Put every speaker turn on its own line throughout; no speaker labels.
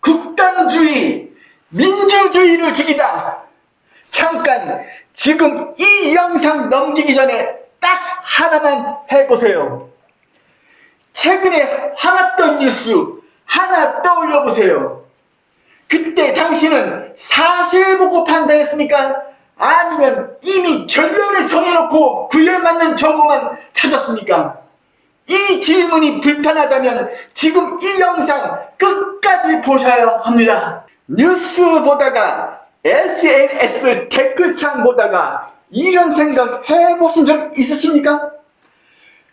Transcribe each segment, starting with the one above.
국당주의, 민주주의를 죽이다. 잠깐 지금 이 영상 넘기기 전에 딱 하나만 해보세요. 최근에 화났던 뉴스 하나 떠올려 보세요. 그때 당신은 사실 보고 판단했습니까? 아니면 이미 결론을 정해놓고 그에 맞는 정보만 찾았습니까? 이 질문이 불편하다면 지금 이 영상 끝까지 보셔야 합니다. 뉴스 보다가 SNS 댓글창 보다가 이런 생각 해보신 적 있으십니까?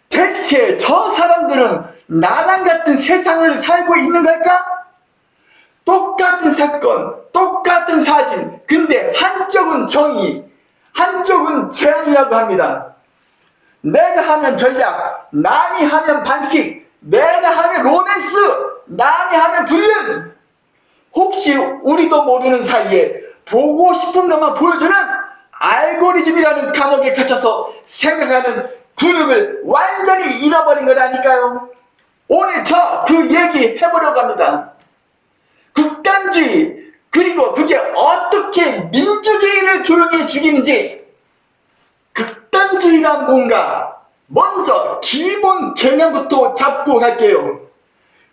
대체 저 사람들은 나랑 같은 세상을 살고 있는 걸까? 똑같은 사건, 똑같은 사진, 근데 한쪽은 정의, 한쪽은 재앙이라고 합니다. 내가 하면 전략, 남이 하면 반칙, 내가 하면 로맨스, 남이 하면 불륜. 혹시 우리도 모르는 사이에 보고 싶은 것만 보여주는 알고리즘이라는 감옥에 갇혀서 생각하는 근육을 완전히 잃어버린 거라니까요. 오늘 저 그 얘기 해보려고 합니다. 극단주의, 그리고 그게 어떻게 민주주의를 조용히 죽이는지. 극단주의란 뭔가 먼저 기본 개념부터 잡고 갈게요.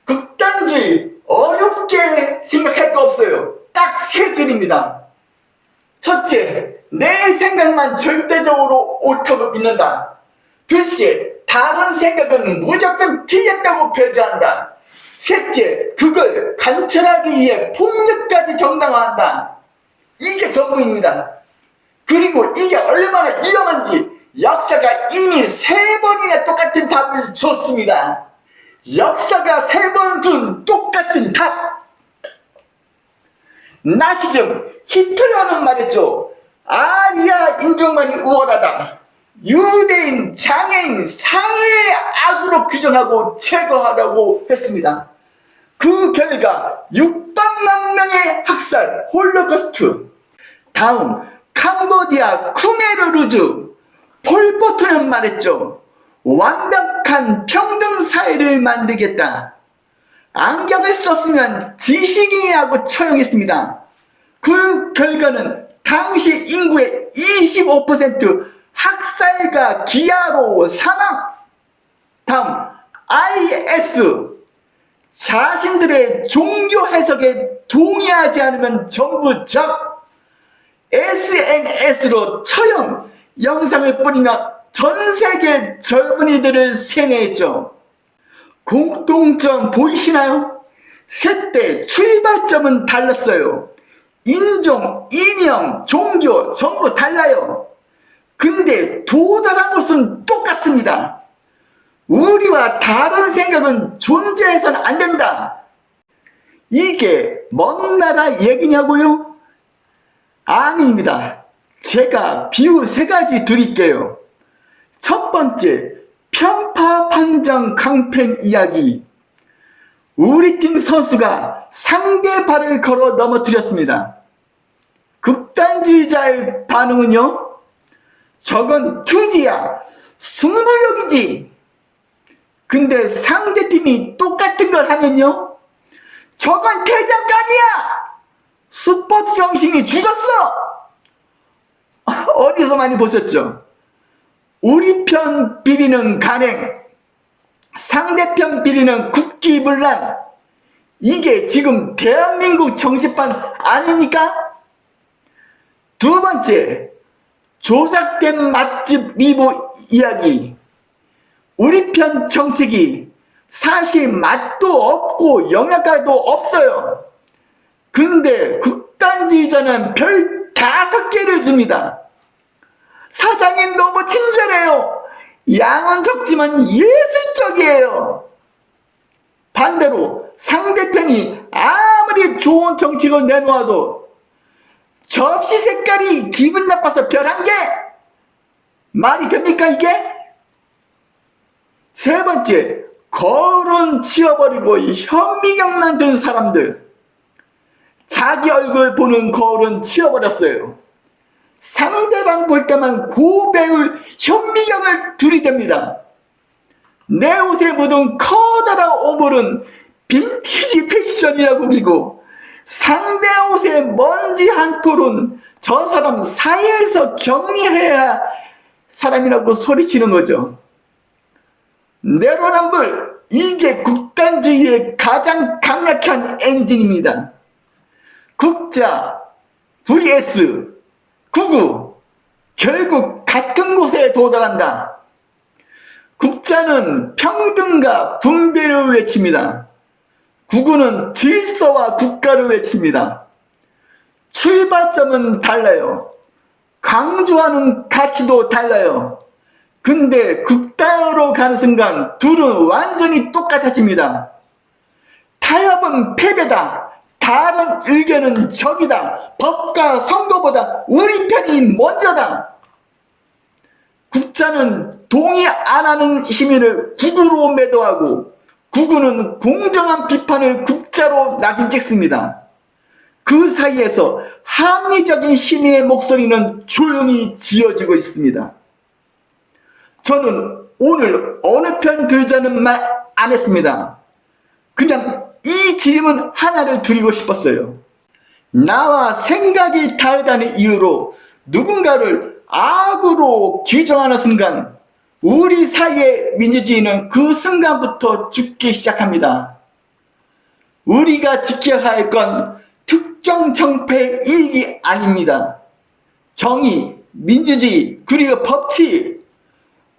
극단주의 어렵게 생각할 거 없어요. 딱 세 줄입니다. 첫째, 내 생각만 절대적으로 옳다고 믿는다. 둘째, 다른 생각은 무조건 틀렸다고 배제한다. 셋째, 그걸 관철하기 위해 폭력까지 정당화한다. 이게 전부입니다. 그리고 이게 얼마나 위험한지 역사가 이미 3번이나 똑같은 답을 줬습니다. 역사가 3번 준 똑같은 답. 나치즘, 히틀러는 말했죠. 아리아 인종만이 우월하다. 유대인, 장애인, 사회의 악으로 규정하고 제거하라고 했습니다. 그 결과 600만 명의 학살, 홀로코스트. 다음, 캄보디아 쿠메르루즈, 폴포트는 말했죠. 완벽한 평등 사회를 만들겠다. 안경을 썼으면 지식인이라고 처형했습니다. 그 결과는 당시 인구의 25% 학살과 기아로 사망. 다음, IS, 자신들의 종교 해석에 동의하지 않으면 전부 적. SNS로 처형 영상을 뿌리며 전세계 젊은이들을 세뇌했죠. 공통점 보이시나요? 셋대 출발점은 달랐어요. 인종, 이념, 종교 전부 달라요. 근데 도달한 곳은 똑같습니다. 우리와 다른 생각은 존재해서는 안 된다. 이게 먼 나라 얘기냐고요? 아닙니다. 제가 비유 3가지 드릴게요. 첫 번째, 편파 판정 강팬 이야기. 우리 팀 선수가 상대 발을 걸어 넘어뜨렸습니다. 극단주의자의 반응은요? 저건 투지야, 승부욕이지. 근데 상대팀이 똑같은 걸 하면요? 저건 대장간이야! 스포츠 정신이 죽었어! 어디서 많이 보셨죠? 우리 편 비리는 간행, 상대편 비리는 국기문란. 이게 지금 대한민국 정치판 아닙니까? 두 번째, 조작된 맛집 리뷰 이야기. 우리 편 정책이 사실 맛도 없고 영양가도 없어요. 근데 극단주의자는 별 5개를 줍니다. 사장님 너무 친절해요. 양은 적지만 예술적이에요. 반대로 상대편이 아무리 좋은 정책을 내놓아도 접시 색깔이 기분 나빠서 별 1개. 말이 됩니까 이게? 세 번째, 거울은 치워버리고 현미경만 든 사람들. 자기 얼굴 보는 거울은 치워버렸어요. 상대방 볼 때만 고배울 현미경을 들이댑니다. 내 옷에 묻은 커다란 오물은 빈티지 패션이라고 우기고 상대 옷에 먼지 한 톨은 저 사람 사이에서 격리해야 사람이라고 소리치는 거죠. 내로남불, 이게 극단주의의 가장 강력한 엔진입니다. 국자 vs 구구, 결국 같은 곳에 도달한다. 국자는 평등과 분배를 외칩니다. 구구는 질서와 국가를 외칩니다. 출발점은 달라요. 강조하는 가치도 달라요. 근데 극단으로 가는 순간 둘은 완전히 똑같아집니다. 타협은 패배다. 다른 의견은 적이다. 법과 선거보다 우리 편이 먼저다. 국자는 동의 안 하는 시민을 구구로 매도하고 구구는 공정한 비판을 국자로 낙인 찍습니다. 그 사이에서 합리적인 시민의 목소리는 조용히 지어지고 있습니다. 저는 오늘 어느 편 들자는 말 안 했습니다. 그냥 이 질문 하나를 드리고 싶었어요. 나와 생각이 다르다는 이유로 누군가를 악으로 규정하는 순간 우리 사이의 민주주의는 그 순간부터 죽기 시작합니다. 우리가 지켜야 할 건 특정 정패의 이익이 아닙니다. 정의, 민주주의, 그리고 법치,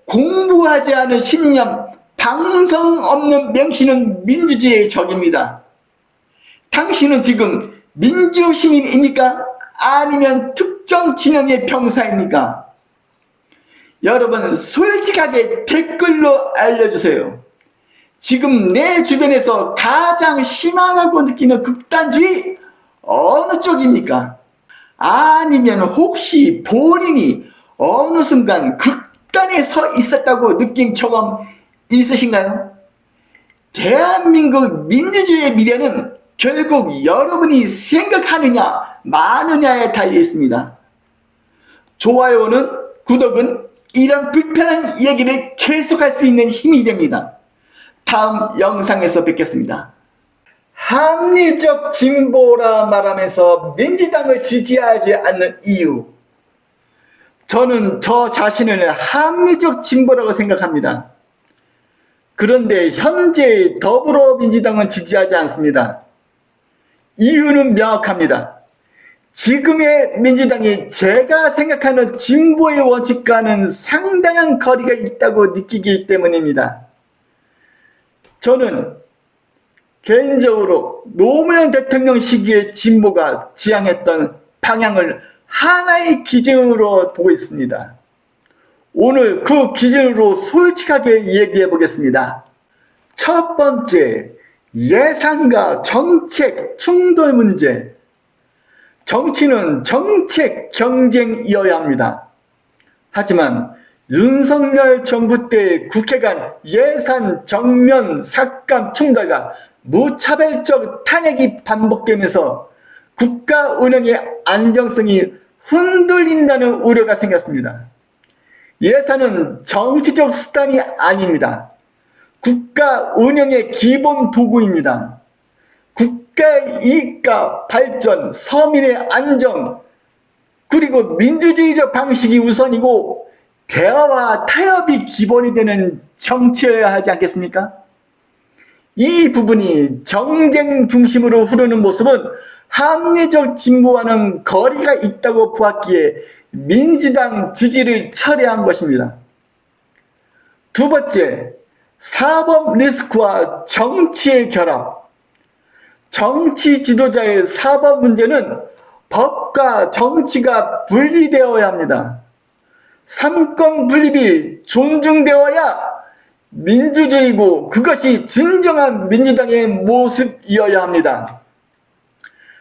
공부하지 않은 신념, 방송 없는 명시는 민주주의의 적입니다. 당신은 지금 민주시민입니까? 아니면 특정 진영의 병사입니까? 여러분 솔직하게 댓글로 알려주세요. 지금 내 주변에서 가장 심하다고 느끼는 극단주의 어느 쪽입니까? 아니면 혹시 본인이 어느 순간 극단에 서 있었다고 느낀 경험 있으신가요? 대한민국 민주주의의 미래는 결국 여러분이 생각하느냐 마느냐에 달려 있습니다. 좋아요는, 구독은 이런 불편한 이야기를 계속할 수 있는 힘이 됩니다. 다음 영상에서 뵙겠습니다. 합리적 진보라 말하면서 민주당을 지지하지 않는 이유, 저는 저 자신을 합리적 진보라고 생각합니다. 그런데 현재 더불어민주당은 지지하지 않습니다. 이유는 명확합니다. 지금의 민주당이 제가 생각하는 진보의 원칙과는 상당한 거리가 있다고 느끼기 때문입니다. 저는 개인적으로 노무현 대통령 시기의 진보가 지향했던 방향을 하나의 기준으로 보고 있습니다. 오늘 그 기준으로 솔직하게 얘기해 보겠습니다. 첫 번째, 예산과 정책 충돌 문제. 정치는 정책 경쟁이어야 합니다. 하지만 윤석열 정부 때 국회 간 예산 정면 삭감 충돌과 무차별적 탄핵이 반복되면서 국가 운영의 안정성이 흔들린다는 우려가 생겼습니다. 예산은 정치적 수단이 아닙니다. 국가 운영의 기본 도구입니다. 국가의 이익과 발전, 서민의 안정, 그리고 민주주의적 방식이 우선이고 대화와 타협이 기본이 되는 정치여야 하지 않겠습니까? 이 부분이 정쟁 중심으로 흐르는 모습은 합리적 진보와는 거리가 있다고 보았기에 민주당 지지를 철회한 것입니다. 두 번째, 사법 리스크와 정치의 결합. 정치 지도자의 사법 문제는 법과 정치가 분리되어야 합니다. 삼권 분립이 존중되어야 민주주의고 그것이 진정한 민주당의 모습이어야 합니다.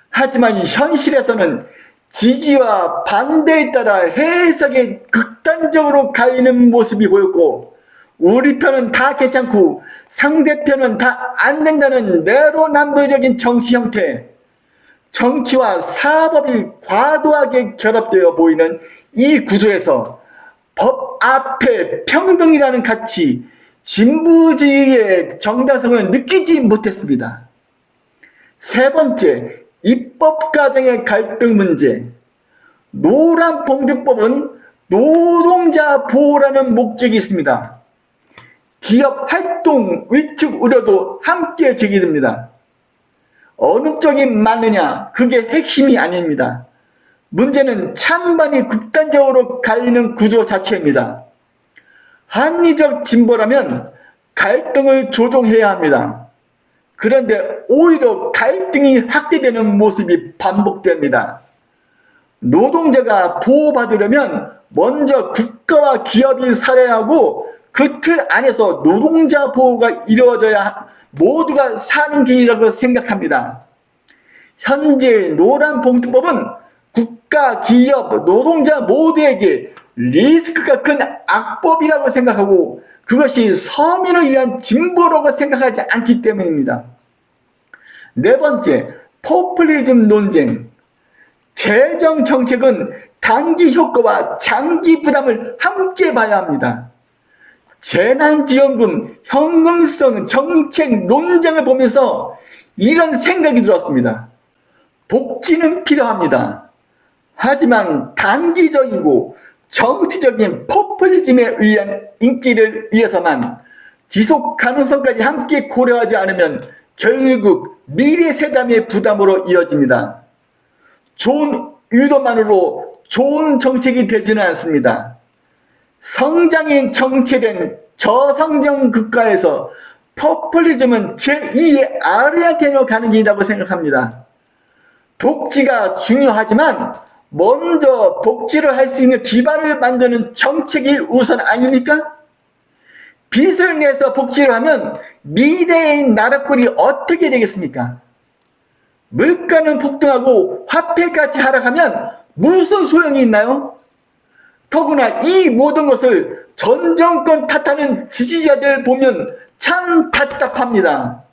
하지만 현실에서는 지지와 반대에 따라 해석이 극단적으로 갈리는 모습이 보였고 우리 편은 다 괜찮고 상대편은 다 안 된다는 내로남불적인 정치 형태, 정치와 사법이 과도하게 결합되어 보이는 이 구조에서 법 앞에 평등이라는 가치, 진보주의의 정당성을 느끼지 못했습니다. 세 번째, 입법 과정의 갈등 문제. 노란봉투법은 노동자 보호라는 목적이 있습니다. 기업 활동 위축 우려도 함께 제기됩니다. 어느 쪽이 맞느냐, 그게 핵심이 아닙니다. 문제는 찬반이 극단적으로 갈리는 구조 자체입니다. 합리적 진보라면 갈등을 조정해야 합니다. 그런데 오히려 갈등이 확대되는 모습이 반복됩니다. 노동자가 보호받으려면 먼저 국가와 기업이 살아야하고 그 틀 안에서 노동자 보호가 이루어져야 모두가 사는 길이라고 생각합니다. 현재 노란봉투법은 국가, 기업, 노동자 모두에게 리스크가 큰 악법이라고 생각하고 그것이 서민을 위한 진보라고 생각하지 않기 때문입니다. 네 번째, 포퓰리즘 논쟁. 재정 정책은 단기 효과와 장기 부담을 함께 봐야 합니다. 재난지원금, 현금성 정책 논쟁을 보면서 이런 생각이 들었습니다. 복지는 필요합니다. 하지만 단기적이고 정치적인 포퓰리즘에 의한 인기를 위해서만 지속 가능성까지 함께 고려하지 않으면 결국 미래 세담의 부담으로 이어집니다. 좋은 의도만으로 좋은 정책이 되지는 않습니다. 성장이 정체된 저성장 국가에서 포퓰리즘은 제2의 아르헨티나로 가는 길이라고 생각합니다. 복지가 중요하지만 먼저 복지를 할 수 있는 기반을 만드는 정책이 우선 아닙니까? 빚을 내서 복지를 하면 미래의 나라꼴이 어떻게 되겠습니까? 물가는 폭등하고 화폐가치 하락하면 무슨 소용이 있나요? 더구나 이 모든 것을 전 정권 탓하는 지지자들 보면 참 답답합니다.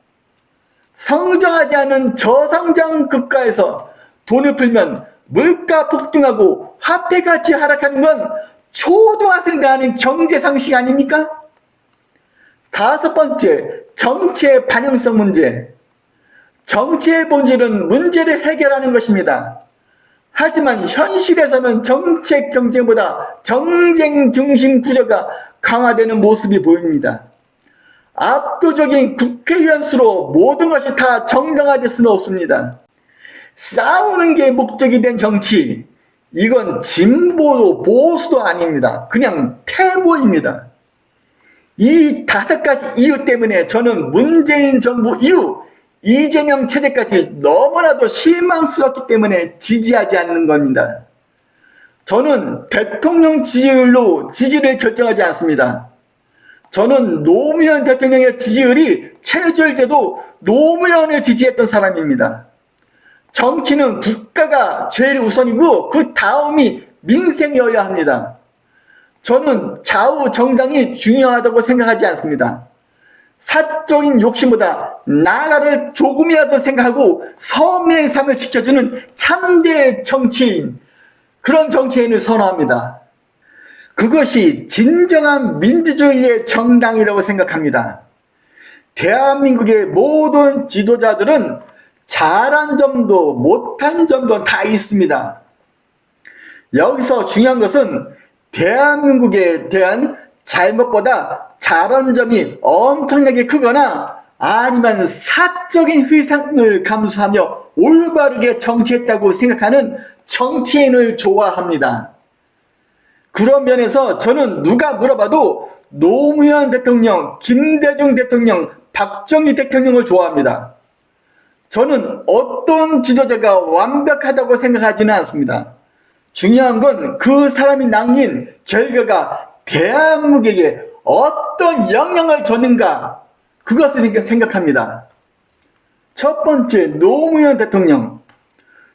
성장하지 않은 저성장 국가에서 돈을 풀면 물가 폭등하고 화폐가치 하락하는 건 초등학생도 아는 경제상식 아닙니까? 다섯 번째, 정치의 반영성 문제. 정치의 본질은 문제를 해결하는 것입니다. 하지만 현실에서는 정책 경쟁보다 정쟁 중심 구조가 강화되는 모습이 보입니다. 압도적인 국회의원 수로 모든 것이 다 정당화될 수는 없습니다. 싸우는 게 목적이 된 정치, 이건 진보도 보수도 아닙니다. 그냥 태보입니다. 이 다섯 가지 이유 때문에 저는 문재인 정부 이후 이재명 체제까지 너무나도 실망스럽기 때문에 지지하지 않는 겁니다. 저는 대통령 지지율로 지지를 결정하지 않습니다. 저는 노무현 대통령의 지지율이 체결돼도 노무현을 지지했던 사람입니다. 정치는 국가가 제일 우선이고 그 다음이 민생이어야 합니다. 저는 좌우 정당이 중요하다고 생각하지 않습니다. 사적인 욕심보다 나라를 조금이라도 생각하고 서민의 삶을 지켜주는 참대 정치인, 그런 정치인을 선호합니다. 그것이 진정한 민주주의의 정당이라고 생각합니다. 대한민국의 모든 지도자들은 잘한 점도 못한 점도 다 있습니다. 여기서 중요한 것은 대한민국에 대한 잘못보다 잘한 점이 엄청나게 크거나 아니면 사적인 희생을 감수하며 올바르게 정치했다고 생각하는 정치인을 좋아합니다. 그런 면에서 저는 누가 물어봐도 노무현 대통령, 김대중 대통령, 박정희 대통령을 좋아합니다. 저는 어떤 지도자가 완벽하다고 생각하지는 않습니다. 중요한 건 그 사람이 남긴 결과가 대한민국에게 어떤 영향을 줬는가, 그것을 생각합니다. 첫 번째, 노무현 대통령.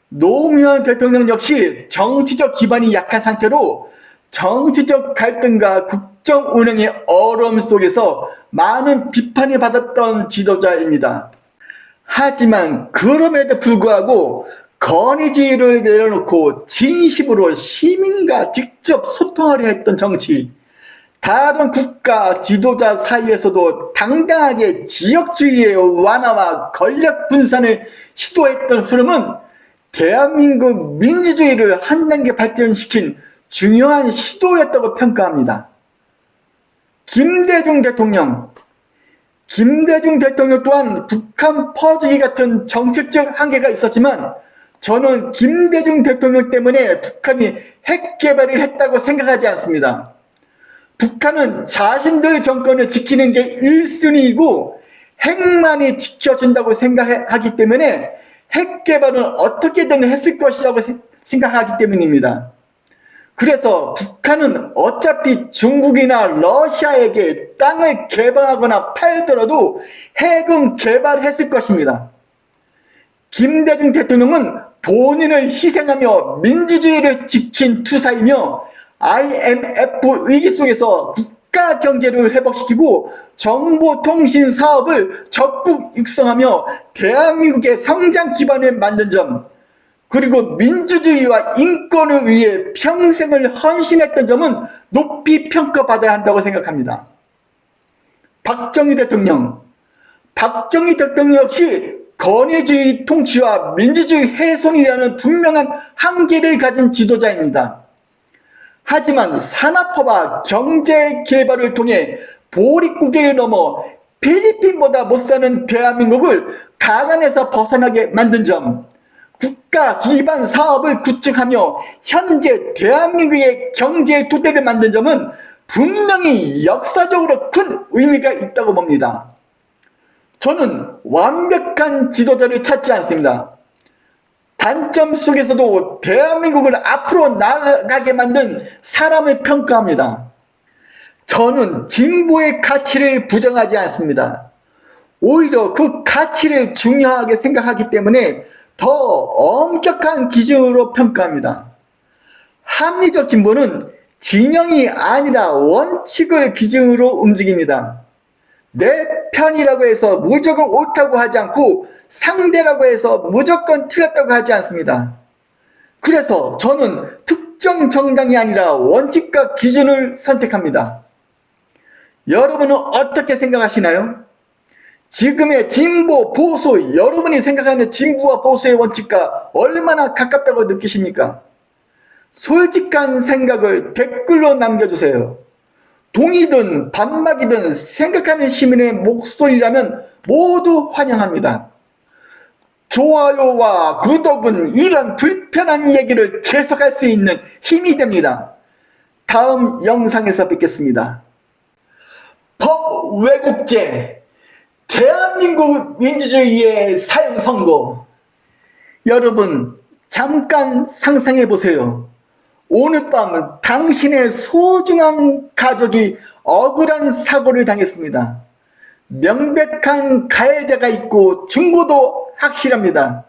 노무현 대통령 역시 정치적 기반이 약한 상태로 정치적 갈등과 국정 운영의 어려움 속에서 많은 비판을 받았던 지도자입니다. 하지만 그럼에도 불구하고 권위주의를 내려놓고 진심으로 시민과 직접 소통하려 했던 정치, 다른 국가 지도자 사이에서도 당당하게 지역주의의 완화와 권력 분산을 시도했던 흐름은 대한민국 민주주의를 한 단계 발전시킨 중요한 시도였다고 평가합니다. 김대중 대통령 또한 북한 퍼주기 같은 정책적 한계가 있었지만 저는 김대중 대통령 때문에 북한이 핵 개발을 했다고 생각하지 않습니다. 북한은 자신들 정권을 지키는 게 1순위이고 핵만이 지켜준다고 생각하기 때문에 핵 개발은 어떻게든 했을 것이라고 생각하기 때문입니다. 그래서 북한은 어차피 중국이나 러시아에게 땅을 개방하거나 팔더라도 핵은 개발했을 것입니다. 김대중 대통령은 본인을 희생하며 민주주의를 지킨 투사이며 IMF 위기 속에서 국가 경제를 회복시키고 정보통신 사업을 적극 육성하며 대한민국의 성장 기반을 만든 점, 그리고 민주주의와 인권을 위해 평생을 헌신했던 점은 높이 평가받아야 한다고 생각합니다. 박정희 대통령 역시 권위주의 통치와 민주주의 훼손이라는 분명한 한계를 가진 지도자입니다. 하지만 산업화와 경제 개발을 통해 보릿고개를 넘어 필리핀보다 못사는 대한민국을 가난에서 벗어나게 만든 점, 국가 기반 사업을 구축하며 현재 대한민국의 경제 토대를 만든 점은 분명히 역사적으로 큰 의미가 있다고 봅니다. 저는 완벽한 지도자를 찾지 않습니다. 단점 속에서도 대한민국을 앞으로 나아가게 만든 사람을 평가합니다. 저는 진보의 가치를 부정하지 않습니다. 오히려 그 가치를 중요하게 생각하기 때문에 더 엄격한 기준으로 평가합니다. 합리적 진보는 진영이 아니라 원칙을 기준으로 움직입니다. 내 편이라고 해서 무조건 옳다고 하지 않고 상대라고 해서 무조건 틀렸다고 하지 않습니다. 그래서 저는 특정 정당이 아니라 원칙과 기준을 선택합니다. 여러분은 어떻게 생각하시나요? 지금의 진보, 보수, 여러분이 생각하는 진보와 보수의 원칙과 얼마나 가깝다고 느끼십니까? 솔직한 생각을 댓글로 남겨주세요. 동의든 반박이든 생각하는 시민의 목소리라면 모두 환영합니다. 좋아요와 구독은 이런 불편한 얘기를 계속할 수 있는 힘이 됩니다. 다음 영상에서 뵙겠습니다. 법 왜곡죄, 대한민국 민주주의의 사형 선고. 여러분 잠깐 상상해 보세요. 오늘 밤 당신의 소중한 가족이 억울한 사고를 당했습니다. 명백한 가해자가 있고 증거도 확실합니다.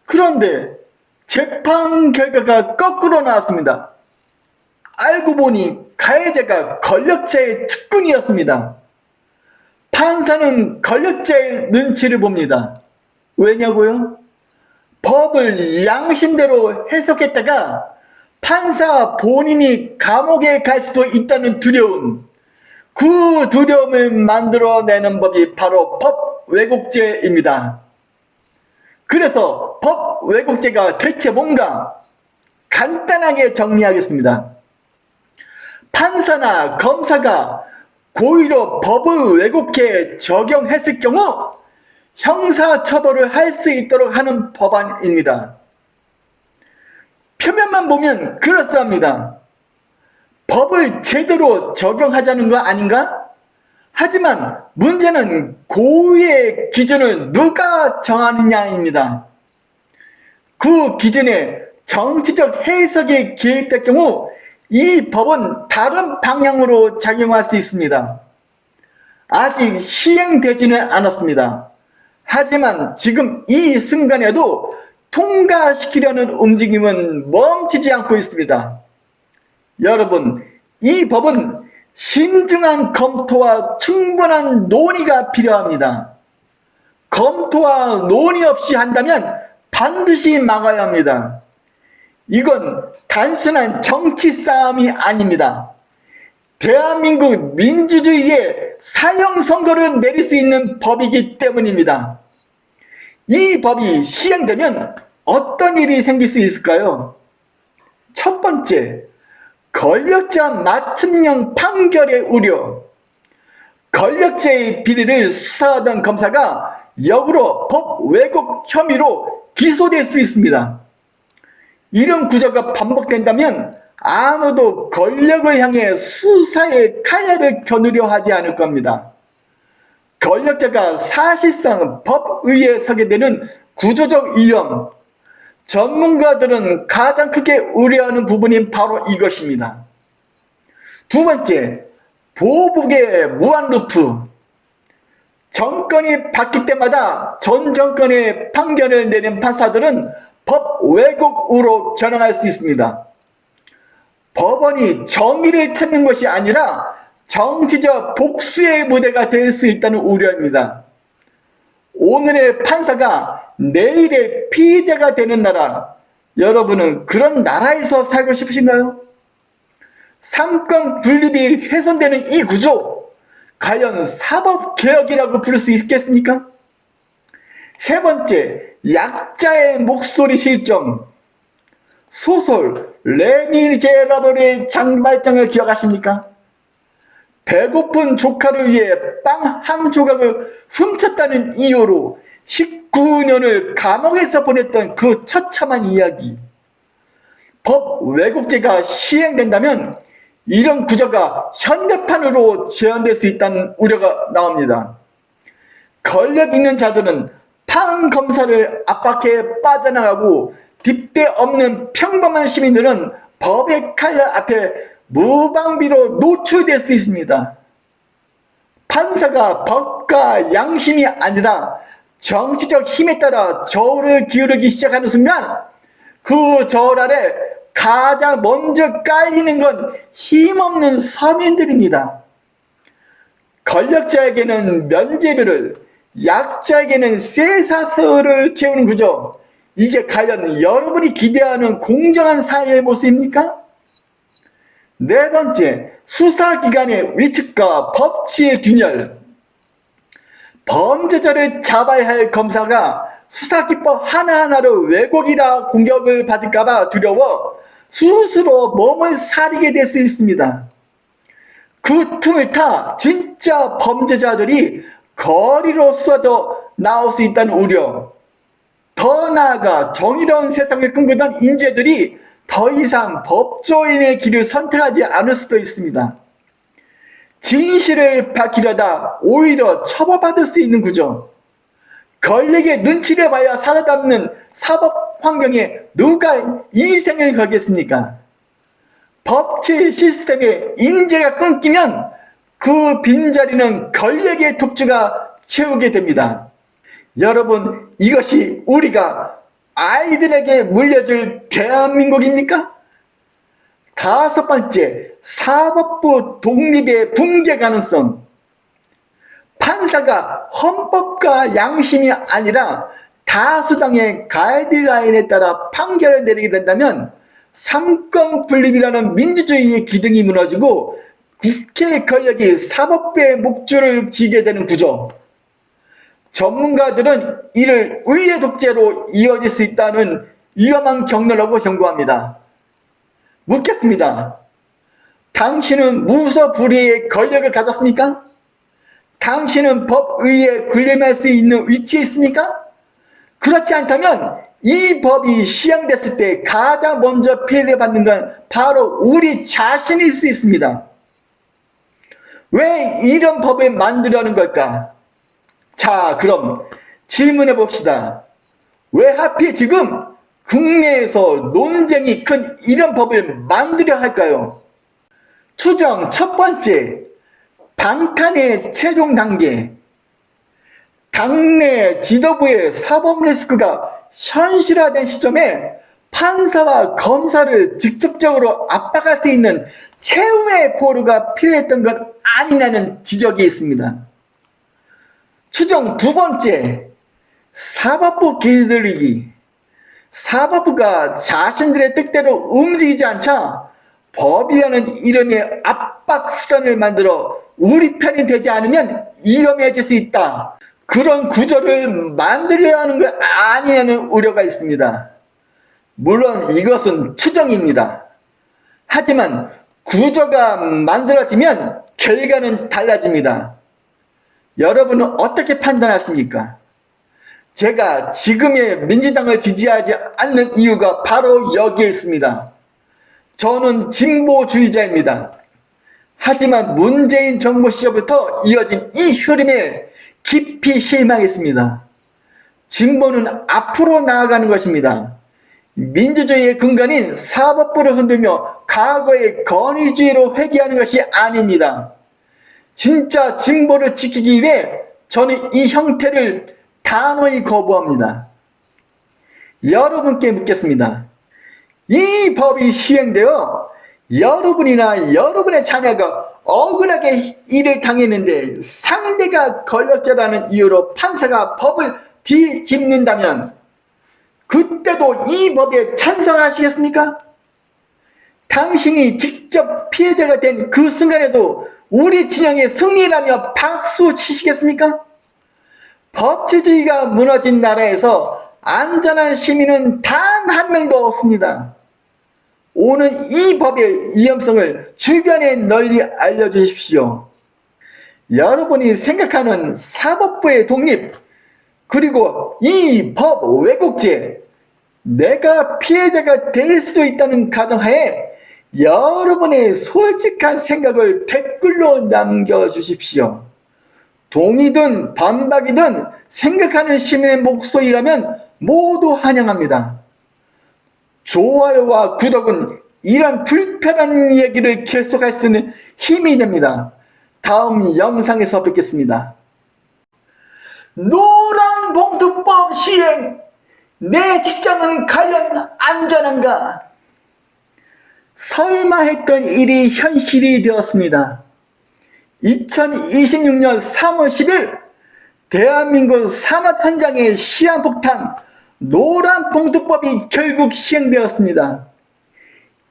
그런데 재판 결과가 거꾸로 나왔습니다. 알고 보니 가해자가 권력자의 측근이었습니다. 판사는 권력자의 눈치를 봅니다. 왜냐고요? 법을 양심대로 해석했다가 판사 본인이 감옥에 갈 수도 있다는 두려움, 그 두려움을 만들어내는 법이 바로 법 왜곡죄입니다. 그래서 법 왜곡죄가 대체 뭔가 간단하게 정리하겠습니다. 판사나 검사가 고의로 법을 왜곡해 적용했을 경우 형사처벌을 할 수 있도록 하는 법안입니다. 표면만 보면 그럴싸합니다. 법을 제대로 적용하자는 거 아닌가? 하지만 문제는 고의의 기준을 누가 정하느냐입니다. 그 기준에 정치적 해석이 개입될 경우 이 법은 다른 방향으로 작용할 수 있습니다. 아직 시행되지는 않았습니다. 하지만 지금 이 순간에도 통과시키려는 움직임은 멈추지 않고 있습니다. 여러분, 이 법은 신중한 검토와 충분한 논의가 필요합니다. 검토와 논의 없이 한다면 반드시 막아야 합니다. 이건 단순한 정치 싸움이 아닙니다. 대한민국 민주주의에 사형 선고를 내릴 수 있는 법이기 때문입니다. 이 법이 시행되면 어떤 일이 생길 수 있을까요? 첫 번째, 권력자 맞춤형 판결의 우려. 권력자의 비리를 수사하던 검사가 역으로 법 왜곡 혐의로 기소될 수 있습니다. 이런 구조가 반복된다면 아무도 권력을 향해 수사의 칼날을 겨누려 하지 않을 겁니다. 권력자가 사실상 법 위에 서게 되는 구조적 위험, 전문가들은 가장 크게 우려하는 부분이 바로 이것입니다. 두 번째, 보복의 무한 루프. 정권이 바뀔 때마다 전 정권의 판결을 내린 판사들은 법 왜곡으로 겨냥할 수 있습니다. 법원이 정의를 찾는 것이 아니라 정치적 복수의 무대가 될 수 있다는 우려입니다. 오늘의 판사가 내일의 피의자가 되는 나라, 여러분은 그런 나라에서 살고 싶으신가요? 삼권 분립이 훼손되는 이 구조, 과연 사법개혁이라고 부를 수 있겠습니까? 세 번째, 약자의 목소리 실정. 소설 레미제라블의 장발장을 기억하십니까? 배고픈 조카를 위해 빵 한 조각을 훔쳤다는 이유로 19년을 감옥에서 보냈던 그 처참한 이야기. 법 왜곡죄가 시행된다면 이런 구조가 현대판으로 재현될 수 있다는 우려가 나옵니다. 권력 있는 자들은 판 검사를 압박해 빠져나가고 뒷배 없는 평범한 시민들은 법의 칼날 앞에 무방비로 노출될 수 있습니다. 판사가 법과 양심이 아니라 정치적 힘에 따라 저울을 기울이기 시작하는 순간 그 저울 아래 가장 먼저 깔리는 건 힘없는 서민들입니다. 권력자에게는 면죄부를, 약자에게는 쇠사슬을 채우는 구조. 이게 과연 여러분이 기대하는 공정한 사회의 모습입니까? 네 번째, 수사기관의 위축과 법치의 균열. 범죄자를 잡아야 할 검사가 수사기법 하나하나로 왜곡이라 공격을 받을까봐 두려워 스스로 몸을 사리게 될 수 있습니다. 그 틈을 타 진짜 범죄자들이 거리로 쏟아져 나올 수 있다는 우려. 더 나아가 정의로운 세상을 꿈꾸던 인재들이 더 이상 법조인의 길을 선택하지 않을 수도 있습니다. 진실을 밝히려다 오히려 처벌받을 수 있는 구조. 권력의 눈치를 봐야 살아남는 사법 환경에 누가 인생을 걸겠습니까? 법치 시스템의 인재가 끊기면 그 빈자리는 권력의 독주가 채우게 됩니다. 여러분, 이것이 우리가 아이들에게 물려줄 대한민국입니까? 다섯 번째, 사법부 독립의 붕괴 가능성. 판사가 헌법과 양심이 아니라 다수당의 가이드라인에 따라 판결을 내리게 된다면 삼권 분립이라는 민주주의의 기둥이 무너지고 국회 권력이 사법부의 목줄을 쥐게 되는 구조. 전문가들은 이를 의회 독재로 이어질 수 있다는 위험한 경로라고 경고합니다. 묻겠습니다. 당신은 무소불위의 권력을 가졌습니까? 당신은 법위에 군림할 수 있는 위치에 있습니까? 그렇지 않다면 이 법이 시행됐을 때 가장 먼저 피해를 받는 건 바로 우리 자신일 수 있습니다. 왜 이런 법을 만들려는 걸까? 자, 그럼 질문해 봅시다. 왜 하필 지금 국내에서 논쟁이 큰 이런 법을 만들려 할까요? 추정 첫 번째, 방탄의 최종 단계. 당내 지도부의 사법 리스크가 현실화된 시점에 판사와 검사를 직접적으로 압박할 수 있는 최후의 보루가 필요했던 것 아니냐는 지적이 있습니다. 추정 두 번째, 사법부 길들이기. 사법부가 자신들의 뜻대로 움직이지 않자 법이라는 이름의 압박 수단을 만들어 우리 편이 되지 않으면 위험해질 수 있다. 그런 구조를 만들려 하는 것 아니냐는 우려가 있습니다. 물론 이것은 추정입니다. 하지만 구조가 만들어지면 결과는 달라집니다. 여러분은 어떻게 판단하십니까? 제가 지금의 민주당을 지지하지 않는 이유가 바로 여기에 있습니다. 저는 진보주의자입니다. 하지만 문재인 정부 시절부터 이어진 이 흐름에 깊이 실망했습니다. 진보는 앞으로 나아가는 것입니다. 민주주의의 근간인 사법부를 흔들며 과거의 권위주의로 회귀하는 것이 아닙니다. 진짜 진보를 지키기 위해 저는 이 형태를 단호히 거부합니다. 여러분께 묻겠습니다. 이 법이 시행되어 여러분이나 여러분의 자녀가 억울하게 일을 당했는데 상대가 권력자라는 이유로 판사가 법을 뒤집는다면 그때도 이 법에 찬성하시겠습니까? 당신이 직접 피해자가 된 그 순간에도 우리 진영의 승리라며 박수 치시겠습니까? 법치주의가 무너진 나라에서 안전한 시민은 단 한 명도 없습니다. 오늘 이 법의 위험성을 주변에 널리 알려주십시오. 여러분이 생각하는 사법부의 독립, 그리고 이 법 왜곡죄, 내가 피해자가 될 수도 있다는 가정하에 여러분의 솔직한 생각을 댓글로 남겨주십시오. 동의든 반박이든 생각하는 시민의 목소리라면 모두 환영합니다. 좋아요와 구독은 이런 불편한 얘기를 계속할 수 있는 힘이 됩니다. 다음 영상에서 뵙겠습니다. 노란봉투법 시행! 내 직장은 과연 안전한가? 설마 했던 일이 현실이 되었습니다. 2026년 3월 10일 대한민국 산업 현장의 시한폭탄 노란봉투법이 결국 시행되었습니다.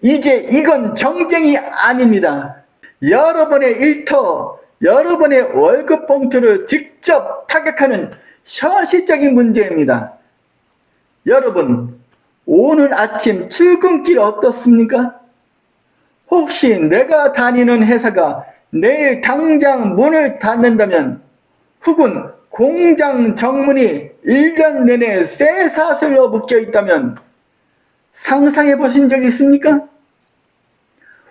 이제 이건 정쟁이 아닙니다. 여러분의 일터, 여러분의 월급 봉투를 직접 타격하는 현실적인 문제입니다. 여러분, 오늘 아침 출근길 어떻습니까? 혹시 내가 다니는 회사가 내일 당장 문을 닫는다면, 혹은 공장 정문이 1년 내내 쇠사슬로 묶여 있다면 상상해 보신 적 있습니까?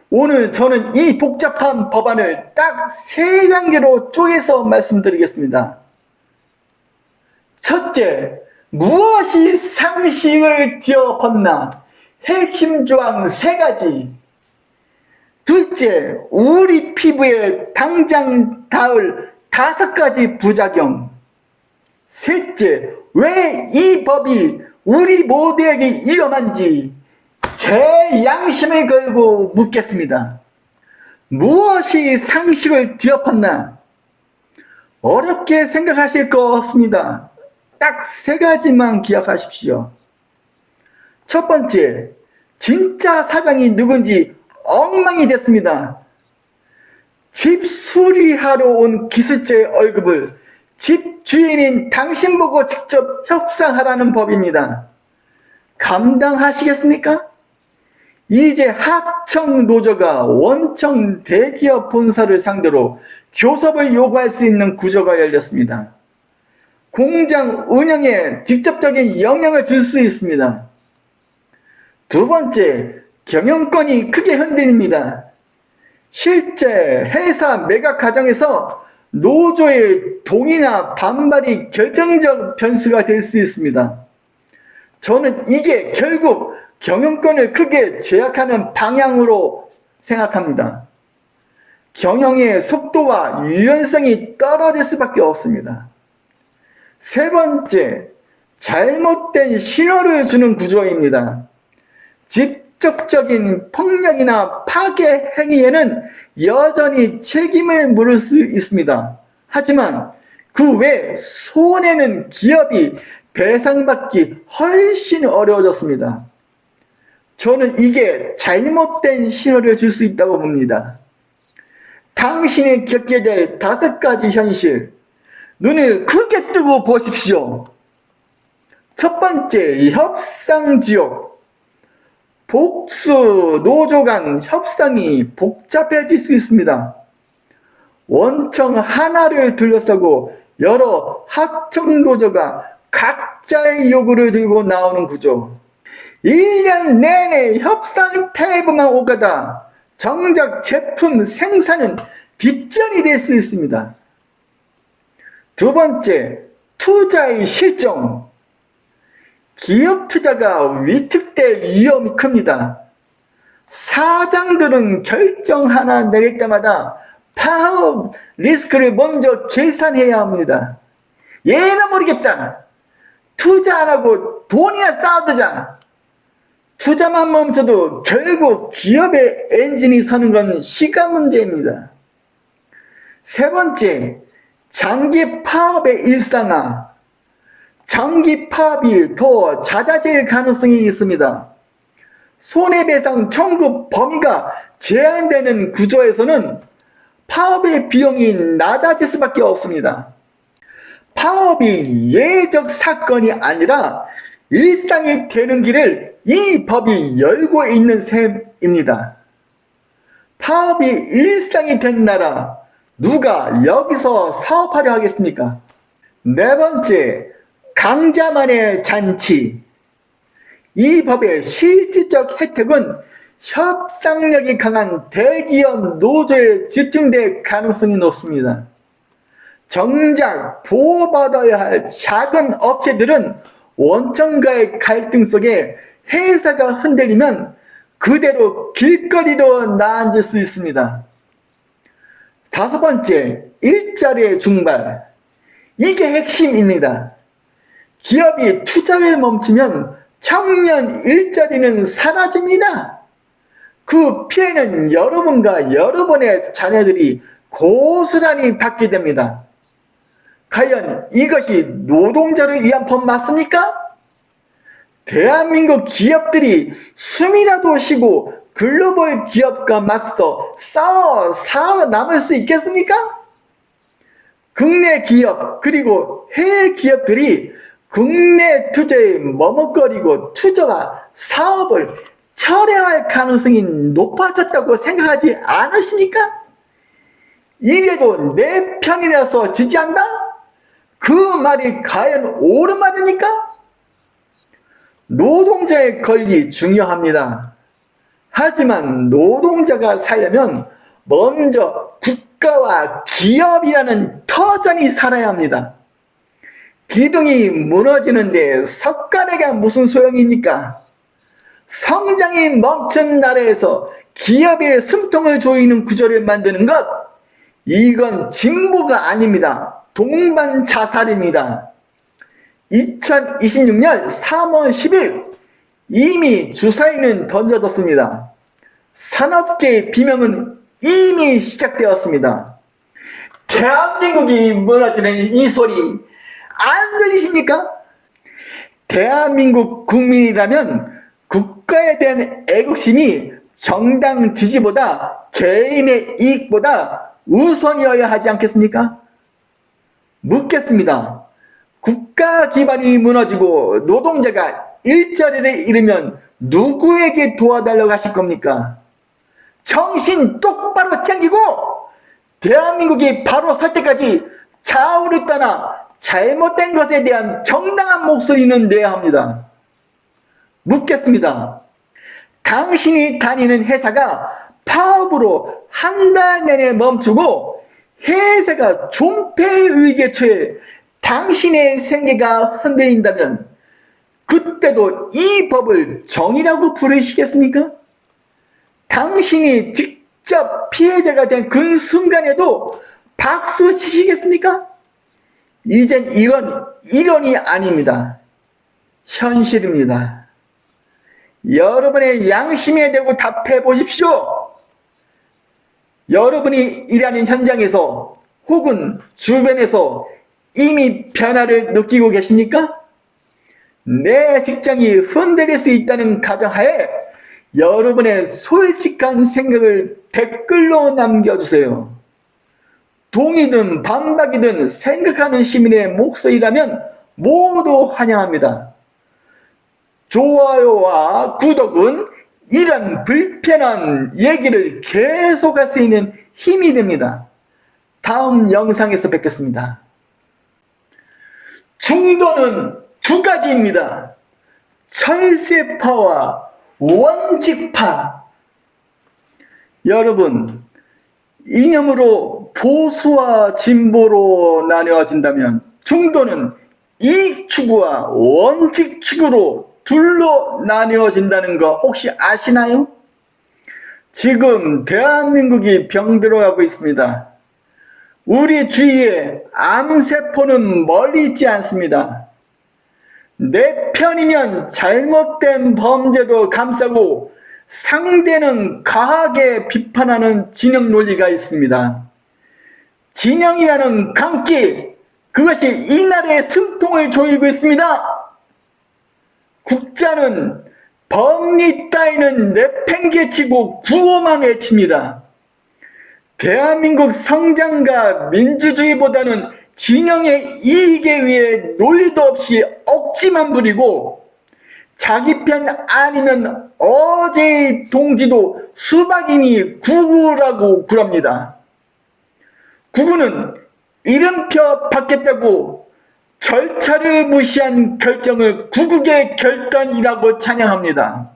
오늘 저는 이 복잡한 법안을 딱 3단계로 쪼개서 말씀드리겠습니다. 첫째, 무엇이 상식을 뒤엎었나? 핵심 조항 3가지. 둘째, 우리 피부에 당장 닿을 5가지 부작용. 셋째, 왜 이 법이 우리 모두에게 위험한지 제 양심을 걸고 묻겠습니다. 무엇이 상식을 뒤엎었나? 어렵게 생각하실 것 없습니다. 딱 3가지만 기억하십시오. 첫 번째, 진짜 사장이 누군지 엉망이 됐습니다. 집 수리하러 온 기술자의 월급을 집 주인인 당신 보고 직접 협상하라는 법입니다. 감당하시겠습니까? 이제 하청 노조가 원청 대기업 본사를 상대로 교섭을 요구할 수 있는 구조가 열렸습니다. 공장 운영에 직접적인 영향을 줄 수 있습니다. 두 번째, 경영권이 크게 흔들립니다. 실제 회사 매각 과정에서 노조의 동의나 반발이 결정적 변수가 될 수 있습니다. 저는 이게 결국 경영권을 크게 제약하는 방향으로 생각합니다. 경영의 속도와 유연성이 떨어질 수밖에 없습니다. 세 번째, 잘못된 신호를 주는 구조입니다. 직접적인 폭력이나 파괴 행위에는 여전히 책임을 물을 수 있습니다. 하지만 그 외 손해는 기업이 배상받기 훨씬 어려워졌습니다. 저는 이게 잘못된 신호를 줄 수 있다고 봅니다. 당신이 겪게 될 5가지 현실, 눈을 크게 뜨고 보십시오. 첫 번째, 협상지옥. 복수 노조 간 협상이 복잡해질 수 있습니다. 원청 하나를 둘러싸고 여러 하청 노조가 각자의 요구를 들고 나오는 구조. 1년 내내 협상 테이블만 오가다 정작 제품 생산은 뒷전이 될 수 있습니다. 두 번째, 투자의 실종. 기업 투자가 위축될 위험이 큽니다. 사장들은 결정 하나 내릴 때마다 파업 리스크를 먼저 계산해야 합니다. 얘는 모르겠다. 투자 안 하고 돈이나 쌓아두자. 투자만 멈춰도 결국 기업의 엔진이 서는 건 시간 문제입니다. 세 번째, 장기 파업의 일상화. 장기 파업이 더 잦아질 가능성이 있습니다. 손해배상 청구 범위가 제한되는 구조에서는 파업의 비용이 낮아질 수밖에 없습니다. 파업이 예외적 사건이 아니라 일상이 되는 길을 이 법이 열고 있는 셈입니다. 파업이 일상이 된 나라, 누가 여기서 사업하려 하겠습니까? 네 번째, 강자만의 잔치. 이 법의 실질적 혜택은 협상력이 강한 대기업 노조에 집중될 가능성이 높습니다. 정작 보호받아야 할 작은 업체들은 원청과의 갈등 속에 회사가 흔들리면 그대로 길거리로 나앉을 수 있습니다. 다섯 번째, 일자리의 중발. 이게 핵심입니다. 기업이 투자를 멈추면 청년 일자리는 사라집니다. 그 피해는 여러분과 여러분의 자녀들이 고스란히 받게 됩니다. 과연 이것이 노동자를 위한 법 맞습니까? 대한민국 기업들이 숨이라도 쉬고 글로벌 기업과 맞서 싸워 살아남을 수 있겠습니까? 국내 기업 그리고 해외 기업들이 국내 투자에 머뭇거리고 투자와 사업을 철회할 가능성이 높아졌다고 생각하지 않으십니까? 이래도 내 편이라서 지지한다? 그 말이 과연 옳은 말입니까? 노동자의 권리 중요합니다. 하지만 노동자가 살려면 먼저 국가와 기업이라는 터전이 살아야 합니다. 기둥이 무너지는데 석가래가 무슨 소용입니까? 성장이 멈춘 나라에서 기업의 숨통을 조이는 구조를 만드는 것, 이건 진보가 아닙니다. 동반 자살입니다. 2026년 3월 10일 이미 주사위는 던져졌습니다. 산업계의 비명은 이미 시작되었습니다. 대한민국이 무너지는 이 소리 안 들리십니까? 대한민국 국민이라면 국가에 대한 애국심이 정당 지지보다 개인의 이익보다 우선이어야 하지 않겠습니까? 묻겠습니다. 국가 기반이 무너지고 노동자가 일자리를 잃으면 누구에게 도와달라고 하실 겁니까? 정신 똑바로 챙기고 대한민국이 바로 설 때까지 좌우를 떠나 잘못된 것에 대한 정당한 목소리는 내야 합니다. 묻겠습니다. 당신이 다니는 회사가 파업으로 한 달 내내 멈추고 회사가 존폐 위기에 처해 당신의 생계가 흔들린다면 그때도 이 법을 정의라고 부르시겠습니까? 당신이 직접 피해자가 된 그 순간에도 박수 치시겠습니까? 이젠 이건 이론이 아닙니다. 현실입니다. 여러분의 양심에 대고 답해 보십시오. 여러분이 일하는 현장에서 혹은 주변에서 이미 변화를 느끼고 계십니까? 내 직장이 흔들릴 수 있다는 가정하에 여러분의 솔직한 생각을 댓글로 남겨주세요. 동의든 반박이든 생각하는 시민의 목소리라면 모두 환영합니다. 좋아요와 구독은 이런 불편한 얘기를 계속할 수 있는 힘이 됩니다. 다음 영상에서 뵙겠습니다. 중도는 두 가지입니다. 철새파와 원칙파. 여러분, 이념으로 보수와 진보로 나뉘어진다면 중도는 이익 추구와 원칙 추구로 둘로 나뉘어진다는 거 혹시 아시나요? 지금 대한민국이 병들어가고 있습니다. 우리 주위에 암세포는 멀리 있지 않습니다. 내 편이면 잘못된 범죄도 감싸고 상대는 강하게 비판하는 진영 논리가 있습니다. 진영이라는 강기, 그것이 이 나라의 숨통을 조이고 있습니다. 국자는 법리 따위는 내팽개치고 구호만 외칩니다. 대한민국 성장과 민주주의보다는 진영의 이익에 위해 논리도 없이 억지만 부리고 자기 편 아니면 어제의 동지도 수박이니 구구라고 구랍니다. 구구는 이름표 받겠다고 절차를 무시한 결정을 구국의 결단이라고 찬양합니다.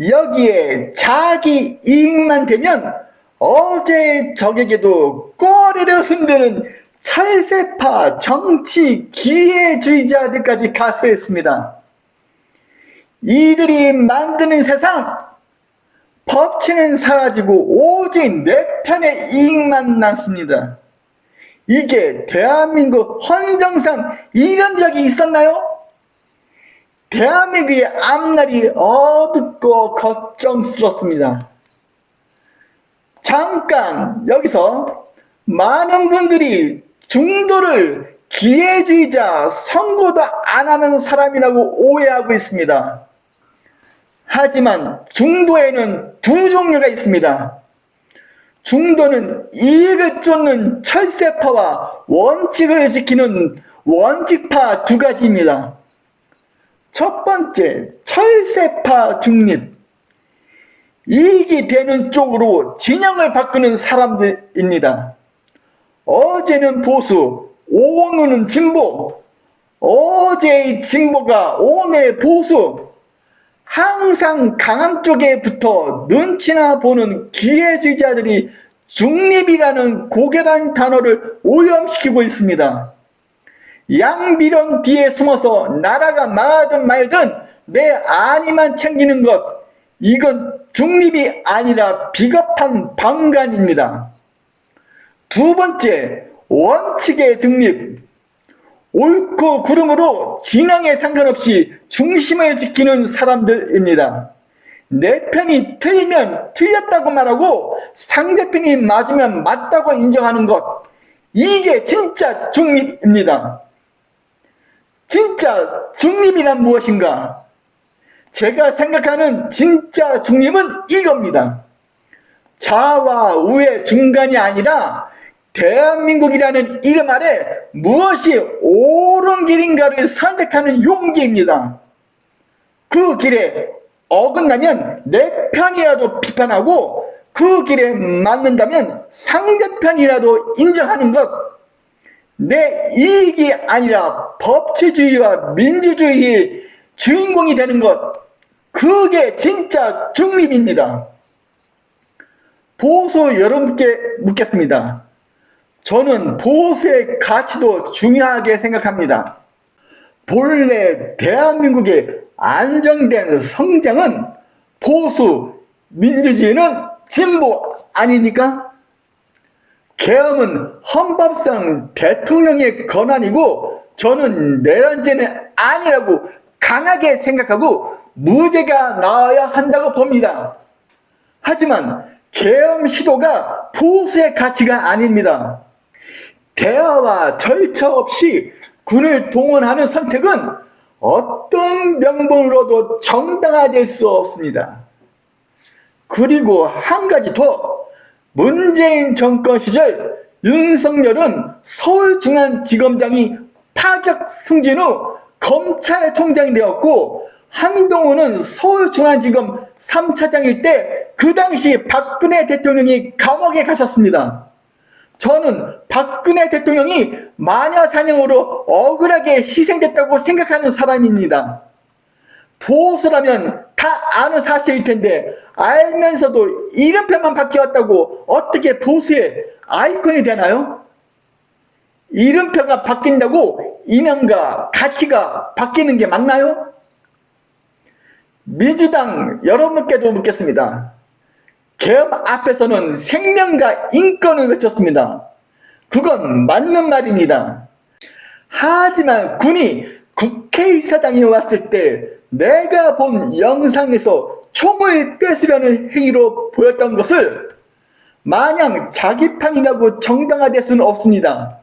여기에 자기 이익만 되면 어제 적에게도 꼬리를 흔드는 철새파 정치 기회주의자들까지 가세했습니다. 이들이 만드는 세상, 법치는 사라지고 오직 내 편의 이익만 남습니다. 이게 대한민국 헌정상 이런 적이 있었나요? 대한민국의 앞날이 어둡고 걱정스럽습니다. 잠깐 여기서 많은 분들이 중도를 기회주의자, 선거도 안 하는 사람이라고 오해하고 있습니다. 하지만 중도에는 두 종류가 있습니다. 중도는 이익을 쫓는 철새파와 원칙을 지키는 원칙파 두 가지입니다. 첫 번째, 철새파 중립. 이익이 되는 쪽으로 진영을 바꾸는 사람들입니다. 어제는 보수, 오늘은 진보, 어제의 진보가 오늘의 보수, 항상 강한 쪽에 붙어 눈치나 보는 기회주의자들이 중립이라는 고결한 단어를 오염시키고 있습니다. 양비론 뒤에 숨어서 나라가 망하든 말든 내 안위만 챙기는 것, 이건 중립이 아니라 비겁한 방관입니다. 두 번째, 원칙의 중립. 옳고 그름으로 진영에 상관없이 중심을 지키는 사람들입니다. 내 편이 틀리면 틀렸다고 말하고 상대편이 맞으면 맞다고 인정하는 것, 이게 진짜 중립입니다. 진짜 중립이란 무엇인가? 제가 생각하는 진짜 중립은 이겁니다. 좌와 우의 중간이 아니라 대한민국이라는 이름 아래 무엇이 옳은 길인가를 선택하는 용기입니다. 그 길에 어긋나면 내 편이라도 비판하고 그 길에 맞는다면 상대편이라도 인정하는 것, 내 이익이 아니라 법치주의와 민주주의의 주인공이 되는 것, 그게 진짜 중립입니다. 보수 여러분께 묻겠습니다. 저는 보수의 가치도 중요하게 생각합니다. 본래 대한민국의 안정된 성장은 보수, 민주주의는 진보 아닙니까? 계엄은 헌법상 대통령의 권한이고 저는 내란죄는 아니라고 강하게 생각하고 무죄가 나와야 한다고 봅니다. 하지만 계엄 시도가 보수의 가치가 아닙니다. 대화와 절차 없이 군을 동원하는 선택은 어떤 명분으로도 정당화될 수 없습니다. 그리고 한 가지 더, 문재인 정권 시절 윤석열은 서울중앙지검장이 파격 승진 후 검찰총장이 되었고 한동훈은 서울중앙지검 3차장일 때 그 당시 박근혜 대통령이 감옥에 가셨습니다. 저는 박근혜 대통령이 마녀사냥으로 억울하게 희생됐다고 생각하는 사람입니다. 보수라면 다 아는 사실일 텐데 알면서도 이름표만 바뀌었다고 어떻게 보수의 아이콘이 되나요? 이름표가 바뀐다고 이념과 가치가 바뀌는 게 맞나요? 민주당 여러분께도 묻겠습니다. 계엄 앞에서는 생명과 인권을 외쳤습니다. 그건 맞는 말입니다. 하지만 군이 국회의사당에 왔을 때 내가 본 영상에서 총을 뺏으려는 행위로 보였던 것을 마냥 자기 편이라고 정당화될 수는 없습니다.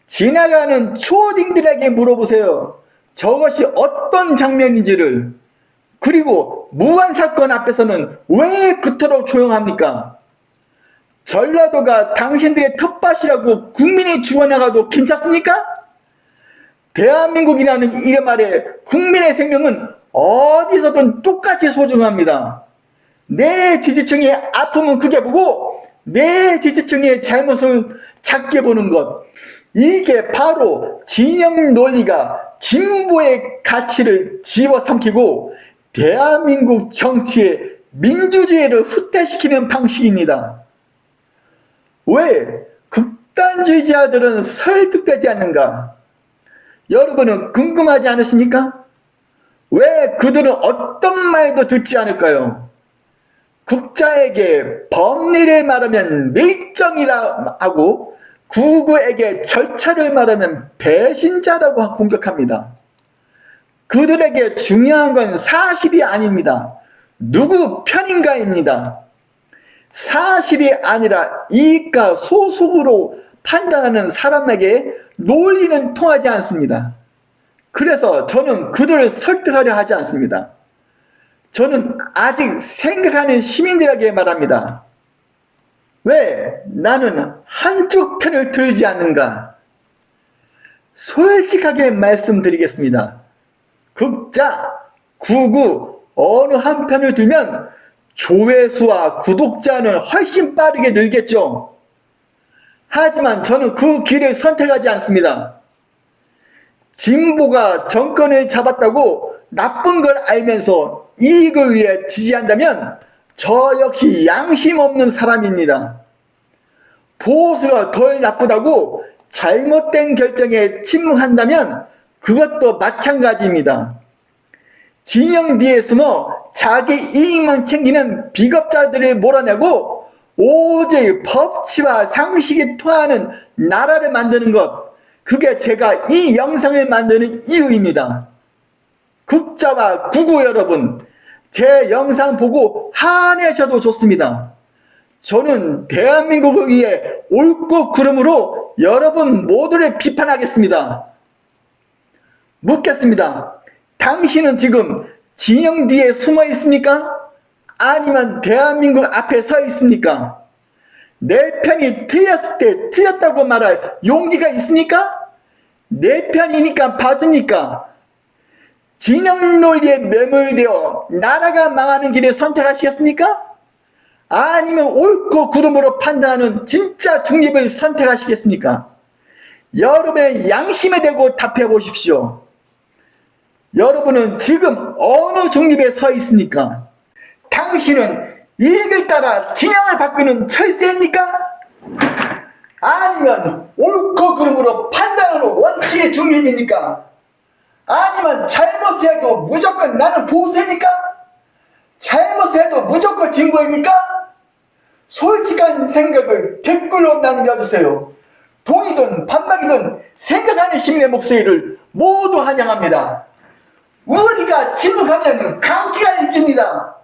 지나가는 초딩들에게 물어보세요. 저것이 어떤 장면인지를. 그리고 무한 사건 앞에서는 왜 그토록 조용합니까? 전라도가 당신들의 텃밭이라고 국민이 죽어나가도 괜찮습니까? 대한민국이라는 이름 아래 국민의 생명은 어디서든 똑같이 소중합니다. 내 지지층의 아픔은 크게 보고 내 지지층의 잘못을 작게 보는 것, 이게 바로 진영 논리가 진보의 가치를 집어삼키고 대한민국 정치의 민주주의를 후퇴시키는 방식입니다. 왜 극단주의자들은 설득되지 않는가? 여러분은 궁금하지 않으십니까? 왜 그들은 어떤 말도 듣지 않을까요? 국자에게 법리를 말하면 밀정이라 하고 구구에게 절차를 말하면 배신자라고 공격합니다. 그들에게 중요한 건 사실이 아닙니다. 누구 편인가입니다. 사실이 아니라 이익과 소속으로 판단하는 사람에게 논리는 통하지 않습니다. 그래서 저는 그들을 설득하려 하지 않습니다. 저는 아직 생각하는 시민들에게 말합니다. 왜 나는 한쪽 편을 들지 않는가? 솔직하게 말씀드리겠습니다. 극자, 구구 어느 한 편을 들면 조회수와 구독자는 훨씬 빠르게 늘겠죠. 하지만 저는 그 길을 선택하지 않습니다. 진보가 정권을 잡았다고 나쁜 걸 알면서 이익을 위해 지지한다면 저 역시 양심 없는 사람입니다. 보수가 덜 나쁘다고 잘못된 결정에 침묵한다면 그것도 마찬가지입니다. 진영 뒤에 숨어 자기 이익만 챙기는 비겁자들을 몰아내고 오직 법치와 상식이 통하는 나라를 만드는 것, 그게 제가 이 영상을 만드는 이유입니다. 국자와 구구 여러분, 제 영상 보고 화내셔도 좋습니다. 저는 대한민국을 위해 옳고 그름으로 여러분 모두를 비판하겠습니다. 묻겠습니다. 당신은 지금 진영 뒤에 숨어 있습니까? 아니면 대한민국 앞에 서 있습니까? 내 편이 틀렸을 때 틀렸다고 말할 용기가 있습니까? 내 편이니까 봐줍니까? 진영 논리에 매몰되어 나라가 망하는 길을 선택하시겠습니까? 아니면 옳고 그름으로 판단하는 진짜 중립을 선택하시겠습니까? 여러분의 양심에 대고 답해 보십시오. 여러분은 지금 어느 중립에 서 있습니까? 당신은 이익을 따라 진영을 바꾸는 철새입니까? 아니면 옳고 그름으로 판단하는 원칙의 중립입니까? 아니면 잘못을 해도 무조건 나는 보수입니까? 잘못을 해도 무조건 진보입니까? 솔직한 생각을 댓글로 남겨주세요. 동의든 반박이든 생각하는 시민의 목소리를 모두 환영합니다. 우리가 침묵하면 강기가 이깁니다.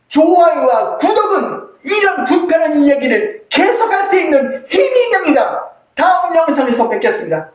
좋아요와 구독은 이런 불편한 이야기를 계속할 수 있는 힘이 됩니다. 다음 영상에서 뵙겠습니다.